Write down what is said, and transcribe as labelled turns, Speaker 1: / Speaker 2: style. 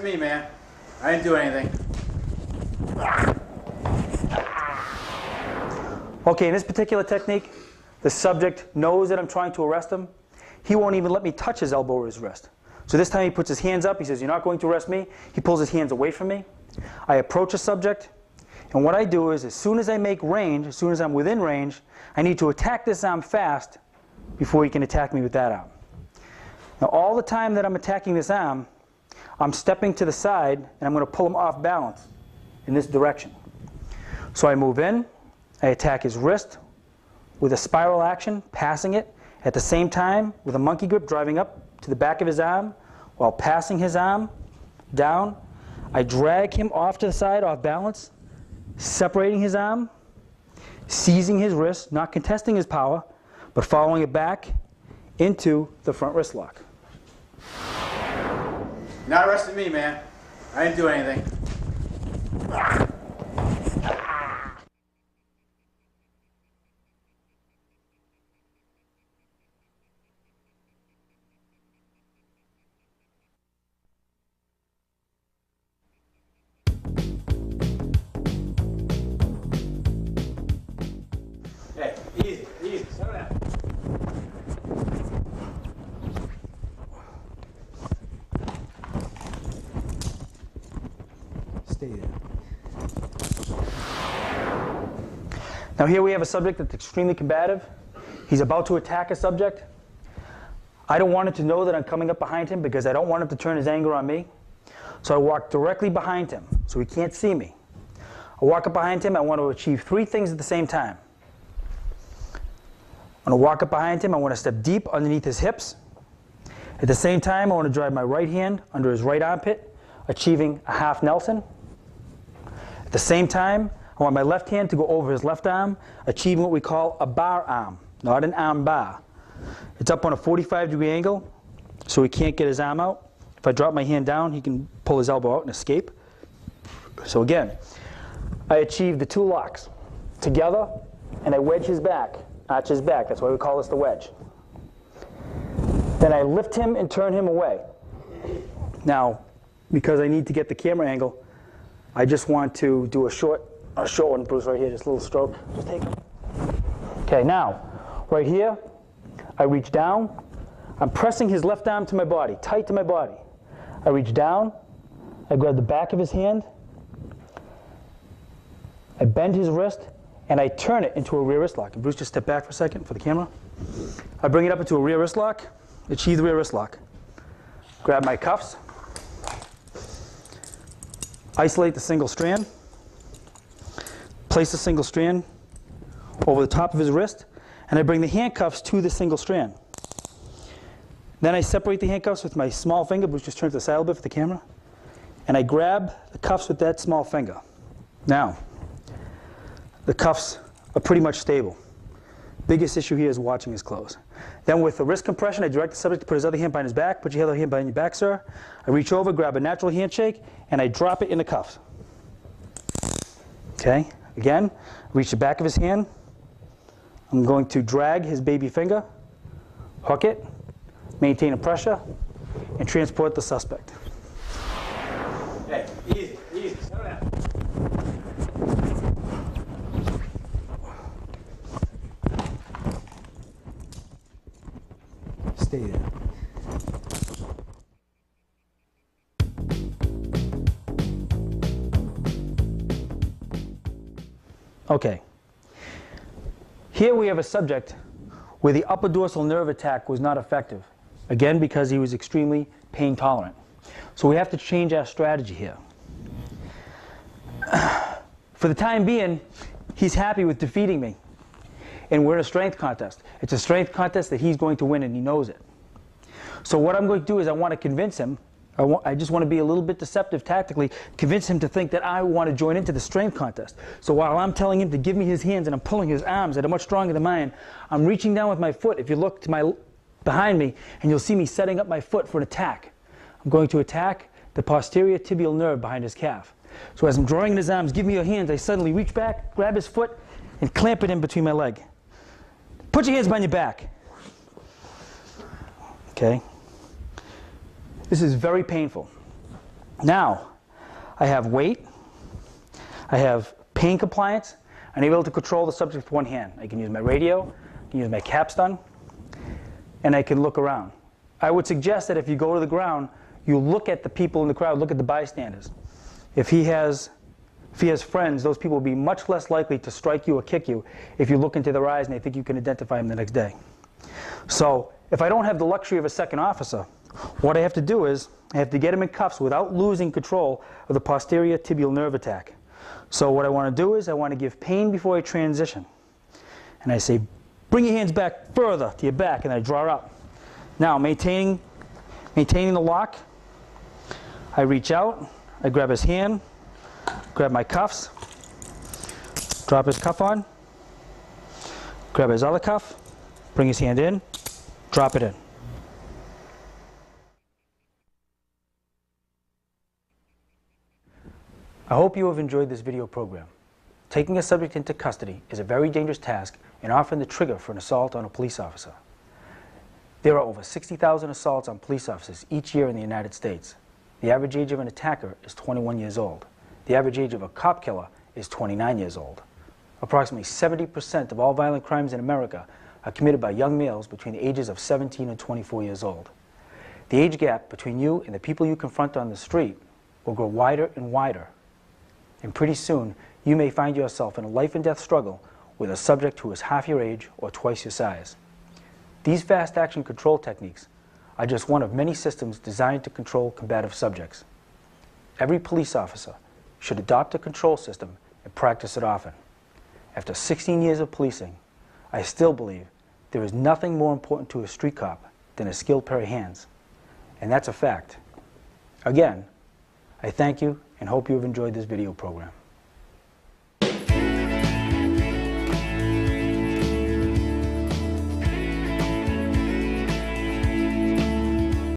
Speaker 1: me, man. I didn't do anything.
Speaker 2: Okay, in this particular technique, the subject knows that I'm trying to arrest him. He won't even let me touch his elbow or his wrist. So this time he puts his hands up. He says, "You're not going to arrest me." He pulls his hands away from me. I approach the subject, and what I do is, as soon as I make range, as soon as I'm within range, I need to attack this arm fast before he can attack me with that arm. Now, all the time that I'm attacking this arm, I'm stepping to the side, and I'm going to pull him off balance in this direction. So I move in, I attack his wrist with a spiral action, passing it, at the same time with a monkey grip driving up to the back of his arm while passing his arm down. I drag him off to the side, off balance, separating his arm, seizing his wrist, not contesting his power, but following it back into the front wrist lock.
Speaker 1: Not arresting me, man. I didn't do anything. Hey, easy, easy, settle down.
Speaker 2: Stay there. Now here we have a subject that's extremely combative. He's about to attack a subject. I don't want him to know that I'm coming up behind him because I don't want him to turn his anger on me. So I walk directly behind him so he can't see me. I walk up behind him. I want to achieve three things at the same time. I want to walk up behind him. I want to step deep underneath his hips. At the same time, I want to drive my right hand under his right armpit, achieving a half Nelson. At the same time, I want my left hand to go over his left arm, achieving what we call a bar arm, not an arm bar. It's up on a 45-degree angle, so he can't get his arm out. If I drop my hand down, he can pull his elbow out and escape. So again, I achieve the two locks together, and I wedge his back, arch his back. That's why we call this the wedge. Then I lift him and turn him away. Now, because I need to get the camera angle, I just want to do a short one, Bruce, right here, just a little stroke. Just take it. Okay, now, right here, I reach down. I'm pressing his left arm to my body, tight to my body. I reach down. I grab the back of his hand. I bend his wrist, and I turn it into a rear wrist lock. And Bruce, just step back for a second for the camera. I bring it up into a rear wrist lock, achieve the rear wrist lock. Grab my cuffs. Isolate the single strand. Place the single strand over the top of his wrist, and I bring the handcuffs to the single strand. Then I separate the handcuffs with my small finger, which just turns the side a little bit for the camera, and I grab the cuffs with that small finger. Now, the cuffs are pretty much stable. Biggest issue here is watching his clothes. Then with the wrist compression, I direct the subject to put his other hand behind his back. Put your other hand behind your back, sir. I reach over, grab a natural handshake, and I drop it in the cuffs. Okay, again, reach the back of his hand. I'm going to drag his baby finger, hook it, maintain a pressure, and transport the suspect.
Speaker 1: Hey, easy, easy, settle down.
Speaker 2: Stay there. Okay. Here we have a subject where the upper dorsal nerve attack was not effective. Again, because he was extremely pain tolerant. So we have to change our strategy here. For the time being, he's happy with defeating me. And we're in a strength contest. It's a strength contest that he's going to win, and he knows it. So what I'm going to do is I want to convince him, I just want to be a little bit deceptive tactically, convince him to think that I want to join into the strength contest. So while I'm telling him to give me his hands and I'm pulling his arms that are much stronger than mine, I'm reaching down with my foot. If you look to behind me, and you'll see me setting up my foot for an attack. I'm going to attack the posterior tibial nerve behind his calf. So as I'm drawing in his arms, give me your hands, I suddenly reach back, grab his foot, and clamp it in between my leg. Put your hands behind your back. Okay? This is very painful. Now, I have weight, I have pain compliance, I'm able to control the subject with one hand. I can use my radio, I can use my capstan, and I can look around. I would suggest that if you go to the ground, you look at the people in the crowd, look at the bystanders. If he has friends, those people will be much less likely to strike you or kick you if you look into their eyes and they think you can identify him the next day. So if I don't have the luxury of a second officer, what I have to do is I have to get him in cuffs without losing control of the posterior tibial nerve attack. So what I want to do is I want to give pain before I transition. And I say, bring your hands back further to your back, and I draw up. Now, maintaining the lock, I reach out, I grab his hand, grab my cuffs, drop his cuff on, grab his other cuff, bring his hand in, drop it in. I hope you have enjoyed this video program. Taking a subject into custody is a very dangerous task and often the trigger for an assault on a police officer. There are over 60,000 assaults on police officers each year in the United States. The average age of an attacker is 21 years old. The average age of a cop killer is 29 years old. Approximately 70% of all violent crimes in America are committed by young males between the ages of 17 and 24 years old. The age gap between you and the people you confront on the street will grow wider and wider. And pretty soon, you may find yourself in a life and death struggle with a subject who is half your age or twice your size. These fast action control techniques are just one of many systems designed to control combative subjects. Every police officer should adopt a control system and practice it often. After 16 years of policing, I still believe there is nothing more important to a street cop than a skilled pair of hands. And that's a fact. Again, I thank you and hope you have enjoyed this video program.